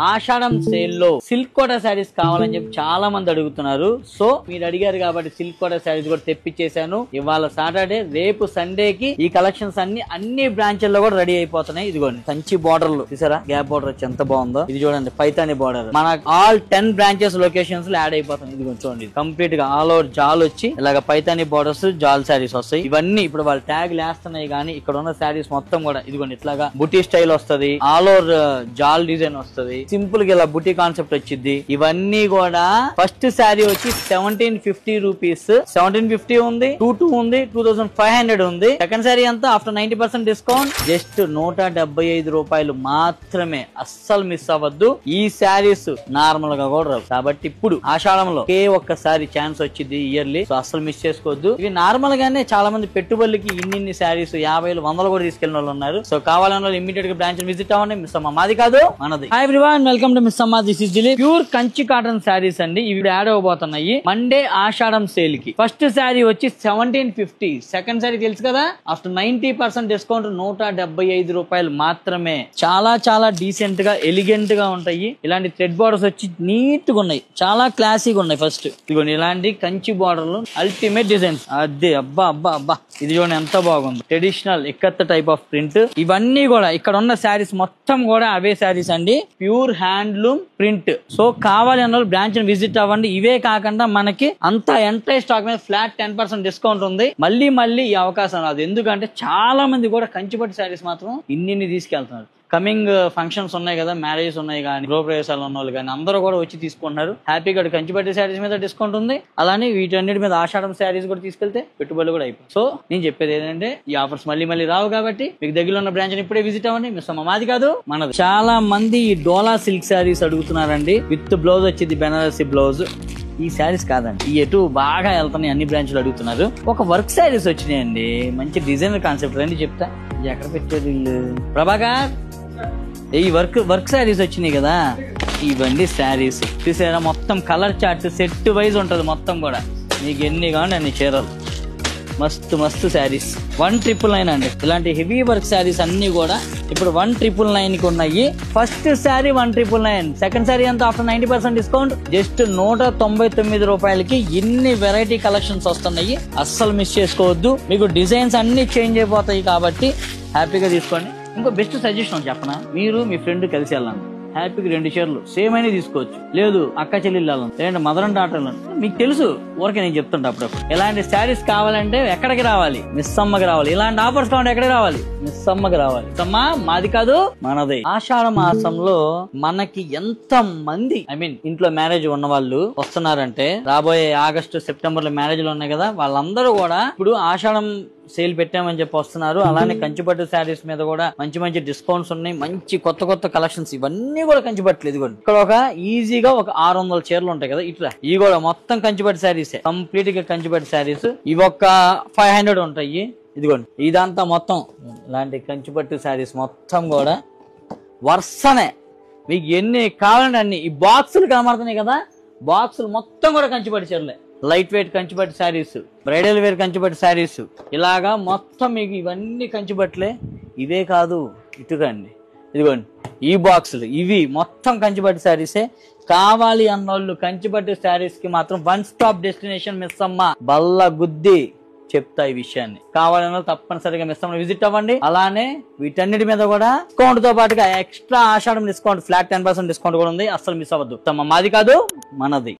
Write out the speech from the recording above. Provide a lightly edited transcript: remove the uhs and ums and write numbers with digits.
ఆషాఢం sale లో silk quota saris కావాలని చెప్పి చాలా మంది అడుగుతున్నారు. సో మీరు అడిగారు కాబట్టి సిల్క్ కోటా శారీస్ కూడా తెప్పించేశాను. ఇవాళ సాటర్డే, రేపు సండేకి ఈ కలెక్షన్స్ అన్ని బ్రాంచ్ల్లో కూడా రెడీ అయిపోతున్నాయి. ఇదిగోండి కంచి బోర్డర్లు చూసారా, గ్యాప్ బోర్డర్ వచ్చి ఎంత బాగుందో. ఇది చూడండి పైతాని బోర్డర్, మన ఆల్ 10 బ్రాంచెస్ లొకేషన్స్ లో యాడ్ అయిపోతుంది. ఇదిగోండి చూడండి కంప్లీట్ గా ఆల్ ఓవర్ జాల్ వచ్చి ఇలాగ పైతాని బోర్డర్స్ జాల్ శారీస్ వస్తాయి. ఇవన్నీ ఇప్పుడు వాళ్ళు ట్యాగ్ లేస్తున్నాయి కానీ ఇక్కడ ఉన్న శారీస్ మొత్తం కూడా ఇదిగోండి ఇట్లాగా బుటీ స్టైల్ వస్తుంది, ఆల్ ఓవర్ జాల్ డిజైన్ వస్తుంది, సింపుల్ గా ఇలా బుటీ కాన్సెప్ట్ వచ్చింది. ఇవన్నీ కూడా ఫస్ట్ శారీ వచ్చి 1750 రూపీస్, 1750 ఉంది, 22 ఉంది, 2500 ఉంది. సెకండ్ శారీ అంతా ఆఫ్టర్ 90% డిస్కౌంట్ జస్ట్ 175 రూపాయలు మాత్రమే. అస్సలు మిస్ అవ్వద్దు. ఈ శారీస్ నార్మల్ గా కూడా రావు కాబట్టి ఇప్పుడు ఆషాఢంలో ఒక్కసారి ఛాన్స్ వచ్చింది ఇయర్లీ. సో అస్సలు మిస్ చేసుకోవద్దు. ఇవి నార్మల్ గానే చాలా మంది పెట్టుబడులకి ఇన్ని శారీస్ 50, 100 కూడా తీసుకెళ్ళిన వాళ్ళు ఉన్నారు. సో కావాలన్న వాళ్ళు ఇమ్మీడియట్ గా బ్రాంచ్ విజిట్ అవ్వండి. మిస్ అమ్మ మాది కాదు మనది. Hi everyone, welcome to miss Amma. This is Dilip. Pure Kanchi cotton saris అండి. ఇవి యాడ్ అవబోతున్నాయి మండే ఆషాఢం సేల్ కి. ఫస్ట్ శారీ వచ్చి 1750, సెకండ్ శారీ తెలుసు కదా ఆఫ్టర్ 90% డిస్కౌంట్ 175 రూపాయలు మాత్రమే. చాలా చాలా డీసెంట్ గా ఎలిగెంట్ గా ఉంటాయి. ఇలాంటి థ్రెడ్ బార్డర్స్ వచ్చి నీట్ గా ఉన్నాయి, చాలా క్లాసీగా ఉన్నాయి. ఫస్ట్ ఇదిగోండి ఇలాంటి కంచి బార్డర్లు అల్టిమేట్ డిజైన్స్. అదే అబ్బా అబ్బా అబ్బా, ఇది చూడండి ఎంత బాగుంది. Traditional ఇక్కత్త type of print. ఇవన్నీ కూడా ఇక్కడ ఉన్న శారీస్ మొత్తం కూడా అవే శారీస్ అండి, ప్యూర్ హ్యాండ్లూమ్ ప్రింట్. సో కావాలి అన్న వాళ్ళు బ్రాంచ్ విజిట్ అవ్వండి. ఇవే కాకుండా మనకి అంతా ఎంటైర్ స్టాక్ మీద ఫ్లాట్ 10% డిస్కౌంట్ ఉంది. మళ్ళీ ఈ అవకాశం రాదు. ఎందుకంటే చాలా మంది కూడా కంచిపట్టు శారీస్ మాత్రం ఇన్ని తీసుకెళ్తున్నారు. కమింగ్ ఫంక్షన్స్ ఉన్నాయి కదా, మ్యారేజెస్ ఉన్నాయి కానీ, గృహప్రవేశాలు ఉన్న వాళ్ళు కానీ అందరూ కూడా వచ్చి తీసుకుంటున్నారు. హ్యాపీగా కంచిపట్టు శారీస్ మీద డిస్కౌంట్ ఉంది. అలానే వీటన్నిటి మీద ఆషాఢం శారీస్ కూడా తీసుకెళ్తే పెట్టుబడులు కూడా అయిపోయి. సో నేను చెప్పేది ఏంటంటే ఈ ఆఫర్స్ మళ్ళీ రావు కాబట్టి మీకు దగ్గరలో ఉన్న బ్రాంచ్ ఇప్పుడే విజిట్ అవ్వండి. మిస్ అమ్మ మాది కాదు మనది. చాలా మంది ఈ డోలా సిల్క్ శారీస్ అడుగుతున్నారండి. విత్ బ్లౌజ్ వచ్చింది బెనారసి బ్లౌజ్. ఈ శారీస్ కాదండి, ఈ ఎటు బాగా వెళ్తున్నాయి, అన్ని బ్రాంచ్లు అడుగుతున్నారు. ఒక వర్క్ శారీస్ వచ్చినాయండి, మంచి డిజైనర్ కాన్సెప్ట్ రండి చెప్తా. ఎక్కడ పెట్టారు వీళ్ళు? ప్రభాకర్, ఈ వర్క్ శారీస్ వచ్చినాయి కదా, ఇవన్నీ శారీస్ చూసారా, మొత్తం కలర్ చార్ట్ సెట్ వైజ్ ఉంటది. మొత్తం కూడా మీకు ఎన్ని కావాలి అన్ని చీరలు, మస్తు శారీస్. 1999 అండి. ఇలాంటి హెవీ వర్క్ శారీస్ అన్ని కూడా ఇప్పుడు 1999 కి ఉన్నాయి. ఫస్ట్ శారీ 1999, సెకండ్ శారీ అంతా ఆఫ్టర్ 90% డిస్కౌంట్ జస్ట్ 199 రూపాయలకి ఇన్ని వెరైటీ కలెక్షన్స్ వస్తున్నాయి. అస్సలు మిస్ చేసుకోవద్దు. మీకు డిజైన్స్ అన్ని చేంజ్ అయిపోతాయి కాబట్టి హ్యాపీగా తీసుకోండి. ఇంకో బెస్ట్ సజెషన్ చెప్పనా, మీరు మీ ఫ్రెండ్ కలిసి వెళ్ళండి. హ్యాపీగా 2 చీరలు సేమ్ అయినా తీసుకోవచ్చు. లేదు అక్క చెల్లెళ్ళు వెళ్ళండి, లేదంటే మదర్ అండ్ డాటర్ వెళ్ళండి. మీకు తెలుసు, ఊరికే నేను చెప్తుంటా అప్పుడప్పుడు. ఇలాంటి శారీస్ కావాలంటే ఎక్కడికి రావాలి? మిస్ అమ్మకి రావాలి. ఇలాంటి ఆఫర్స్ కావాలంటే ఎక్కడికి రావాలి? మిస్ అమ్మకి రావాలి. మిస్ అమ్మ మాది కాదు మనది. ఆషాఢ మాసంలో మనకి ఎంత మంది ఇంట్లో మ్యారేజ్ ఉన్న వాళ్ళు వస్తున్నారంటే, రాబోయే ఆగస్టు, సెప్టెంబర్ లో మ్యారేజ్లు ఉన్నాయి కదా, వాళ్ళందరూ కూడా ఇప్పుడు ఆషాఢం సేల్ పెట్టామని చెప్పి వస్తున్నారు. అలానే కంచిపట్టు శారీస్ మీద కూడా మంచి డిస్కౌంట్స్ ఉన్నాయి. మంచి కొత్త కలెక్షన్స్ ఇవన్నీ కూడా కంచిపట్టులు. ఇదిగోండి ఇక్కడ ఒక ఈజీగా ఒక 600 చీరలు ఉంటాయి కదా, ఇట్లా ఇవి కూడా మొత్తం కంచిపట్టు శారీస్, కంప్లీట్ గా కంచిపట్టు శారీస్. ఇవి ఒక 500 ఉంటాయి. ఇదిగోండి ఇదంతా మొత్తం ఇలాంటి కంచిపట్టు శారీస్ మొత్తం కూడా వరుసనే మీకు ఎన్ని కావాలంటే అన్ని. ఈ బాక్సులు కనబడుతున్నాయి కదా, బాక్సులు మొత్తం కూడా కంచిపట్టు చీరలే. లైట్ వెయిట్ కంచిపట్టు శారీస్, బ్రైడల్ వేర్ కంచిపట్టు శారీస్, ఇలాగా మొత్తం మీకు ఇవన్నీ కంచిపట్టులే. ఇవే కాదు, ఇటుకండి ఇదిగోండి ఈ బాక్సులు, ఇవి మొత్తం కంచిపట్టు శారీసే. కావాలి అన్నోళ్ళు కంచిపట్టు శారీస్ కి మాత్రం 1 స్టాప్ డెస్టినేషన్ మిస్ అమ్మ. బల్ల గుద్ది చెప్తా ఈ విషయాన్ని. కావాలన్న తప్పనిసరిగా మిస్ అమ్మ విజిట్ అవ్వండి. అలానే వీటన్నిటి మీద కూడా డిస్కౌంట్ తో పాటుగా ఎక్స్ట్రా ఆషాఢం డిస్కౌంట్ ఫ్లాట్ 10% డిస్కౌంట్ కూడా ఉంది. అస్సలు మిస్ అవ్వద్దు. మాది కాదు మనది.